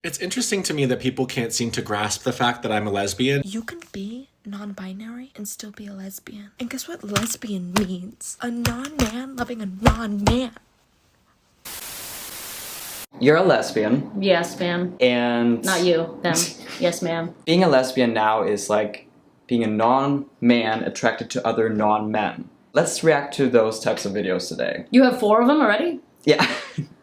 It's interesting to me that people can't seem to grasp the fact that I'm a lesbian. You can be non-binary and still be a lesbian. And guess what lesbian means? A non-man loving a non-man. You're a lesbian. Yes, ma'am. And... Not you, them. Yes, ma'am. Being a lesbian now is like being a non-man attracted to other non-men. Let's react to those types of videos today. You have 4 of them already? Yeah.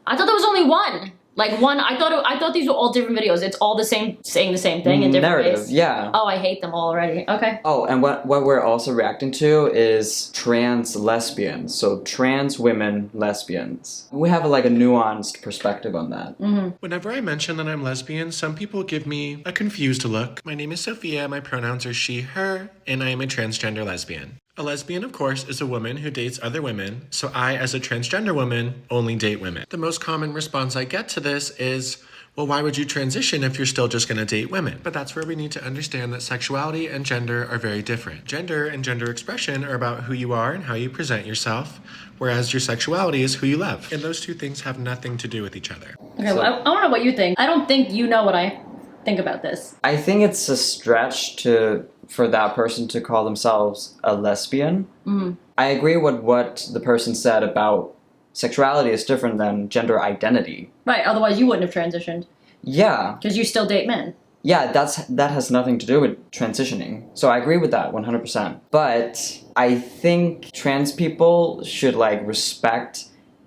I thought there was only one. Like one, I thought these were all different videos. It's all the same, saying the same thing in different narrative, ways. yeah. Oh, I hate them all already. Okay. Oh, and what we're also reacting to is trans lesbians. So trans women lesbians. We have like a nuanced perspective on that. Mm-hmm. Whenever I mention that I'm lesbian, some people give me a confused look. My name is Sophia, my pronouns are she, her, and I am a transgender lesbian. A lesbian, of course, is a woman who dates other women, so I, as a transgender woman, only date women. The most common response I get to this is, well, why would you transition if you're still just gonna date women? But that's where we need to understand that sexuality and gender are very different. Gender and gender expression are about who you are and how you present yourself, whereas your sexuality is who you love. And those two things have nothing to do with each other. Okay, well, I don't know what you think. I don't think you know what I think about this. I think it's a stretch for that person to call themselves a lesbian. Mm-hmm. I agree with what the person said about sexuality is different than gender identity. Right, otherwise you wouldn't have transitioned. Yeah. Because you still date men. Yeah, that has nothing to do with transitioning. So I agree with that 100%. But I think trans people should like respect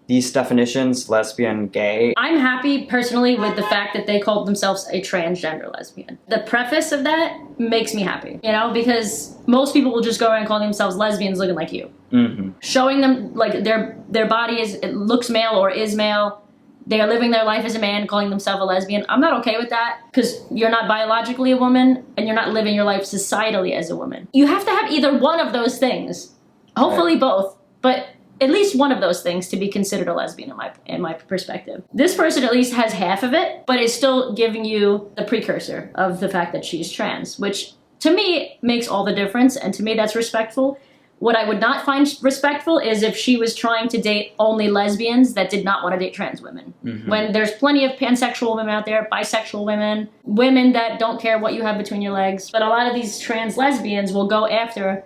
these definitions, lesbian, gay. I'm happy personally with the fact that they called themselves a transgender lesbian. The preface of that makes me happy, you know, because most people will just go around calling themselves lesbians looking like you. Mm-hmm. Showing them like their body it looks male or is male. They are living their life as a man, calling themselves a lesbian. I'm not okay with that because you're not biologically a woman and you're not living your life societally as a woman. You have to have either one of those things. Hopefully both, but at least one of those things to be considered a lesbian in my perspective. This person at least has half of it, but is still giving you the precursor of the fact that she's trans, which to me makes all the difference, and to me that's respectful. What I would not find respectful is if she was trying to date only lesbians that did not want to date trans women. Mm-hmm. When there's plenty of pansexual women out there, bisexual women, women that don't care what you have between your legs, but a lot of these trans lesbians will go after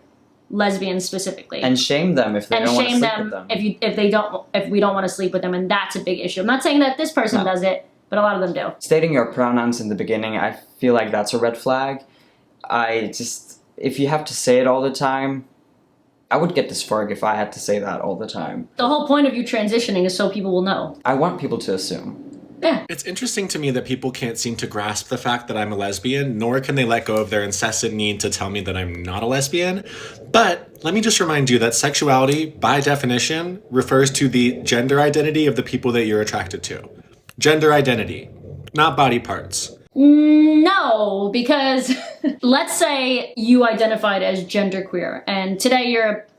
lesbians specifically And shame them if they don't want to sleep with them. if we don't want to sleep with them, and that's a big issue. I'm not saying that this person does it, but a lot of them do. Stating your pronouns in the beginning, I feel like that's a red flag. If you have to say it all the time, I would get dysphoric if I had to say that all the time. The whole point of you transitioning is so people will know. I want people to assume. Yeah. It's interesting to me that people can't seem to grasp the fact that I'm a lesbian, nor can they let go of their incessant need to tell me that I'm not a lesbian. But let me just remind you that sexuality, by definition, refers to the gender identity of the people that you're attracted to. Gender identity, not body parts. No, because let's say you identified as genderqueer, and today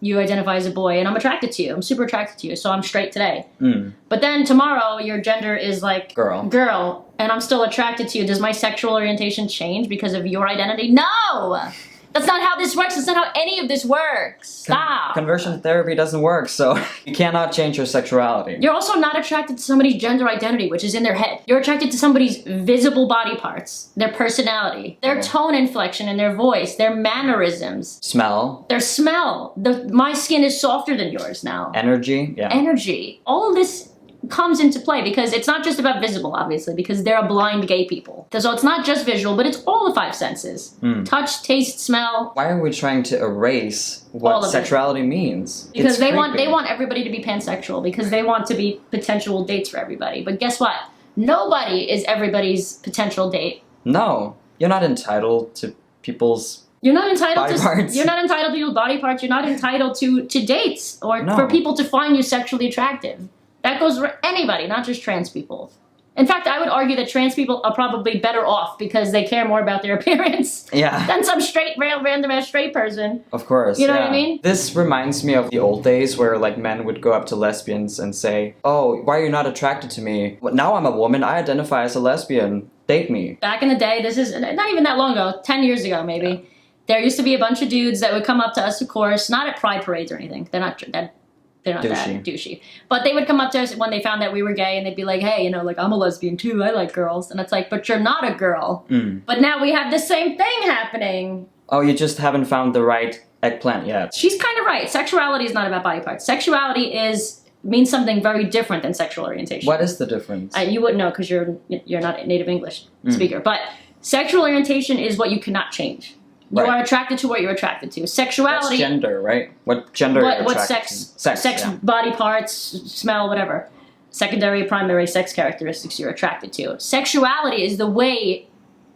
you identify as a boy, and I'm attracted to you. I'm super attracted to you, so I'm straight today. But then tomorrow your gender is like girl, and I'm still attracted to you. Does my sexual orientation change because of your identity? No! That's not how this works. That's not how any of this works. Stop. Conversion therapy doesn't work, so you cannot change your sexuality. You're also not attracted to somebody's gender identity, which is in their head. You're attracted to somebody's visible body parts, their personality, their tone inflection in their voice, their mannerisms. Smell. Their smell. My skin is softer than yours now. Energy. Yeah. Energy. All of this comes into play because it's not just about visible, obviously, because they're a blind gay people. So it's not just visual, but it's all the 5 senses. Touch, taste, smell. Why are we trying to erase what sexuality means? Because they want everybody to be pansexual, because they want to be potential dates for everybody. But guess what? Nobody is everybody's potential date. No. You're not entitled to people's You're not entitled body parts. You're not entitled to people's body parts. You're not entitled to dates or for people to find you sexually attractive. That goes for anybody, not just trans people. In fact, I would argue that trans people are probably better off because they care more about their appearance than some random-ass straight person. Of course. You know what I mean? This reminds me of the old days where like men would go up to lesbians and say, "Oh, why are you not attracted to me? Well, now I'm a woman, I identify as a lesbian. Date me." Back in the day, this is not even that long ago, 10 years ago maybe, there used to be a bunch of dudes that would come up to us, of course, not at pride parades or anything. They're not that they're not that douchey. But they would come up to us when they found that we were gay, and they'd be like, hey, you know, like, I'm a lesbian too, I like girls. And it's like, but you're not a girl. But now we have the same thing happening. Oh, you just haven't found the right eggplant yet. She's kind of right. Sexuality is not about body parts. Sexuality means something very different than sexual orientation. What is the difference? You wouldn't know because you're not a native English speaker. But sexual orientation is what you cannot change. You are attracted to what you're attracted to. Sexuality. That's gender, right? What gender are you what attracted to? Sex, body parts, smell, whatever. Secondary, primary sex characteristics you're attracted to. Sexuality is the way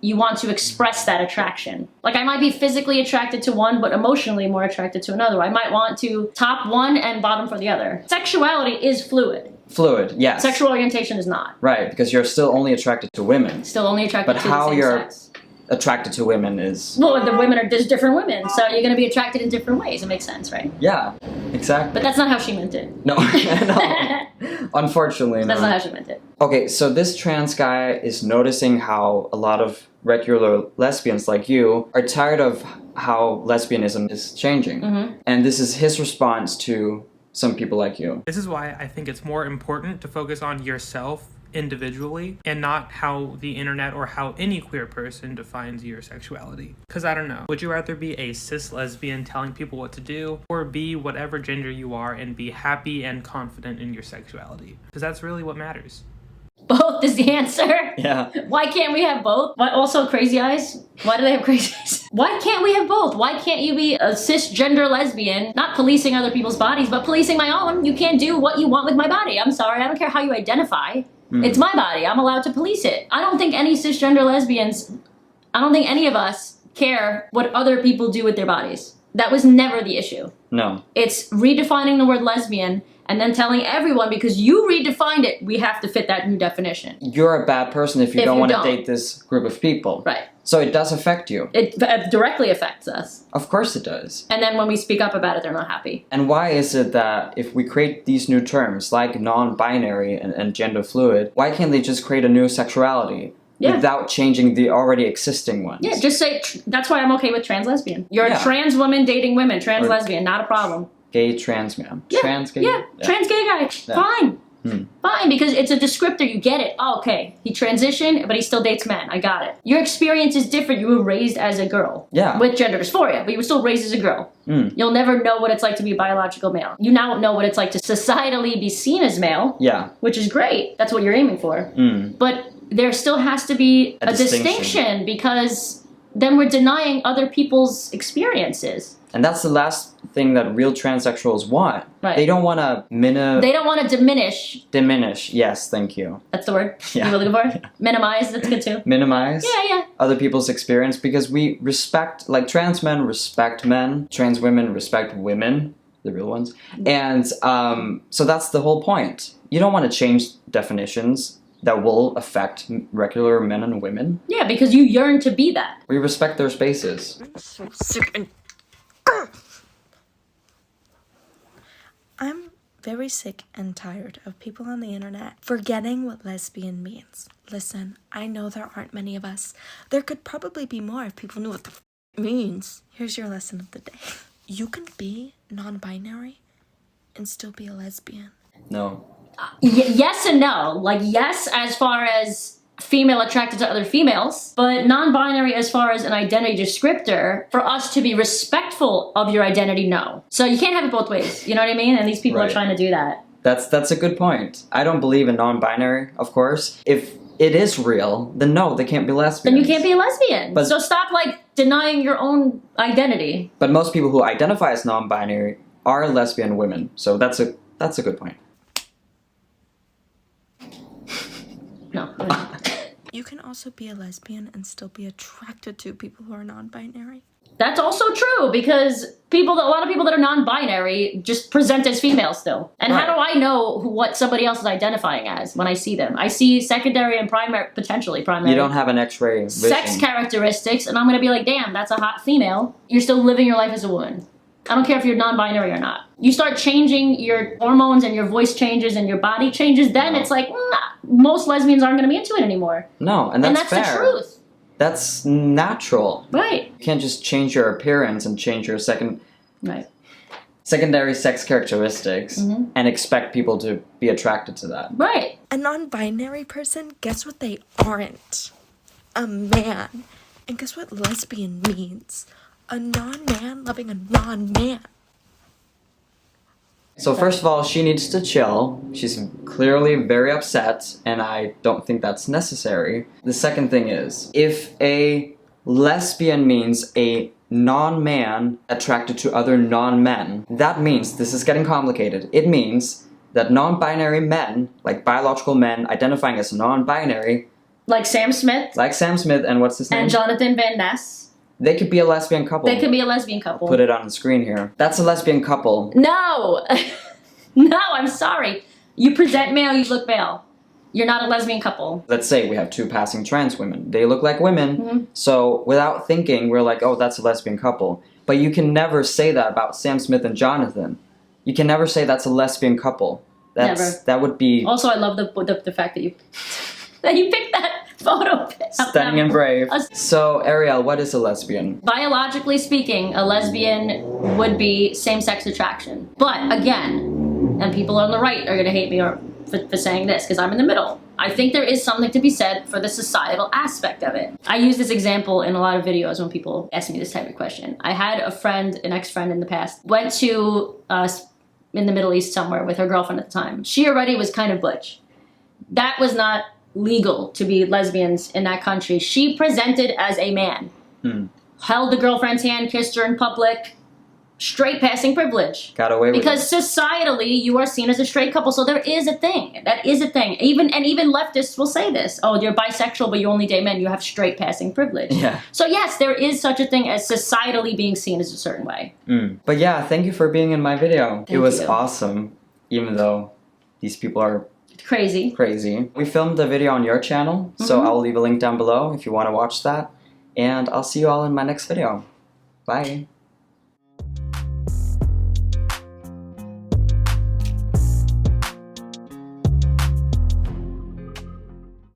you want to express that attraction. Like, I might be physically attracted to one, but emotionally more attracted to another. I might want to top one and bottom for the other. Sexuality is fluid. Fluid, yes. Sexual orientation is not. Right, because you're still only attracted to women. Still only attracted to the same But how you're sex. attracted to women is... Well, the women there's different women, so you're going to be attracted in different ways. It makes sense, right? Yeah, exactly. But that's not how she meant it. No, no. Unfortunately, no. That's not how she meant it. Okay, so this trans guy is noticing how a lot of regular lesbians like you are tired of how lesbianism is changing. And this is his response to some people like you. This is why I think it's more important to focus on yourself individually and not how the internet or how any queer person defines your sexuality. Because I don't know, would you rather be a cis lesbian telling people what to do, or be whatever gender you are and be happy and confident in your sexuality? Because that's really what matters. Both is the answer. Yeah. Why can't we have both? Why also crazy eyes? Why do they have crazy eyes? Why can't we have both? Why can't you be a cisgender lesbian, not policing other people's bodies, but policing my own? You can't do what you want with my body. I'm sorry, I don't care how you identify. It's my body. I'm allowed to police it. I don't think any cisgender lesbians, I don't think any of us care what other people do with their bodies. That was never the issue. No. It's redefining the word lesbian and then telling everyone, because you redefined it, we have to fit that new definition. You're a bad person if you don't want to date this group of people. Right. So it does affect you. It directly affects us. Of course it does. And then when we speak up about it, they're not happy. And why is it that if we create these new terms like non-binary and gender fluid, why can't they just create a new sexuality? Yeah. Without changing the already existing ones. Yeah, just say, that's why I'm okay with trans lesbian. You're a trans woman dating women, trans lesbian, not a problem. Gay trans man. Yeah, Trans gay? yeah, trans gay guy, fine. Fine, because it's a descriptor, you get it. Oh, okay, he transitioned, but he still dates men, I got it. Your experience is different, you were raised as a girl. Yeah. With gender dysphoria, but you were still raised as a girl. You'll never know what it's like to be a biological male. You now know what it's like to societally be seen as male. Yeah. Which is great, that's what you're aiming for. But there still has to be a distinction, because then we're denying other people's experiences. And that's the last thing that real transsexuals want. Right. They don't want to They don't want to diminish. Diminish, yes, thank you. That's the word Yeah. you were looking for? Minimize, that's good too. Minimize Yeah. other people's experience, because we respect, like trans men respect men, trans women respect women, the real ones. And so that's the whole point. You don't want to change definitions that will affect regular men and women. Yeah, because you yearn to be that. We respect their spaces. I'm so sick and... I'm very sick and tired of people on the internet forgetting what lesbian means. Listen, I know there aren't many of us. There could probably be more if people knew what the it means. Here's your lesson of the day. You can be non-binary and still be a lesbian. No. Yes and no. Like, yes, as far as female attracted to other females, but non-binary as far as an identity descriptor, for us to be respectful of your identity, no. So you can't have it both ways, you know what I mean? And these people are trying to do that. That's a good point. I don't believe in non-binary, of course. If it is real, then no, they can't be lesbians. Then you can't be a lesbian. But, so stop, like, denying your own identity. But most people who identify as non-binary are lesbian women, so that's a good point. No. You can also be a lesbian and still be attracted to people who are non-binary. That's also true, because a lot of people that are non-binary just present as female still. And how do I know what somebody else is identifying as when I see them? I see secondary and potentially primary. You don't have an X-ray vision. Sex characteristics, and I'm gonna be like, damn, that's a hot female. You're still living your life as a woman. I don't care if you're non-binary or not. You start changing your hormones and your voice changes and your body changes, then it's like, most lesbians aren't gonna be into it anymore. No, and that's fair. The truth. That's natural. Right. You can't just change your appearance and change your secondary sex characteristics and expect people to be attracted to that. Right. A non-binary person, guess what they aren't? A man. And guess what lesbian means? A non-man loving a non-man. So first of all, she needs to chill. She's clearly very upset, and I don't think that's necessary. The second thing is, if a lesbian means a non-man attracted to other non-men, that means, this is getting complicated, it means that non-binary men, like biological men identifying as non-binary, Like Sam Smith and what's his name? and Jonathan Van Ness. They could be a lesbian couple. They could be a lesbian couple. Put it on the screen here. That's a lesbian couple. No! No, I'm sorry. You present male, you look male. You're not a lesbian couple. Let's say we have two passing trans women. They look like women, so without thinking, we're like, oh, that's a lesbian couple. But you can never say that about Sam Smith and Jonathan. You can never say that's a lesbian couple. Never. That would be Also, I love the fact that you that you picked that photo. stunning and brave. So, Arielle, what is a lesbian? Biologically speaking, a lesbian would be same-sex attraction. But again, and people on the right are going to hate me for saying this because I'm in the middle. I think there is something to be said for the societal aspect of it. I use this example in a lot of videos when people ask me this type of question. I had a friend, an ex-friend in the past, went to in the Middle East somewhere with her girlfriend at the time. She already was kind of butch. That was not legal to be lesbians in that country. She presented as a man. Held the girlfriend's hand, kissed her in public. Straight passing privilege. Got away with because it. societally, you are seen as a straight couple. So there is a thing. That is a thing. Even leftists will say this. Oh, you're bisexual, but you only date men. You have straight passing privilege. Yeah. So yes, there is such a thing as societally being seen as a certain way. But yeah, thank you for being in my video. It was you. awesome, even though these people are Crazy. crazy. We filmed the video on your channel, so I'll leave a link down below if you want to watch that. And I'll see you all in my next video. Bye.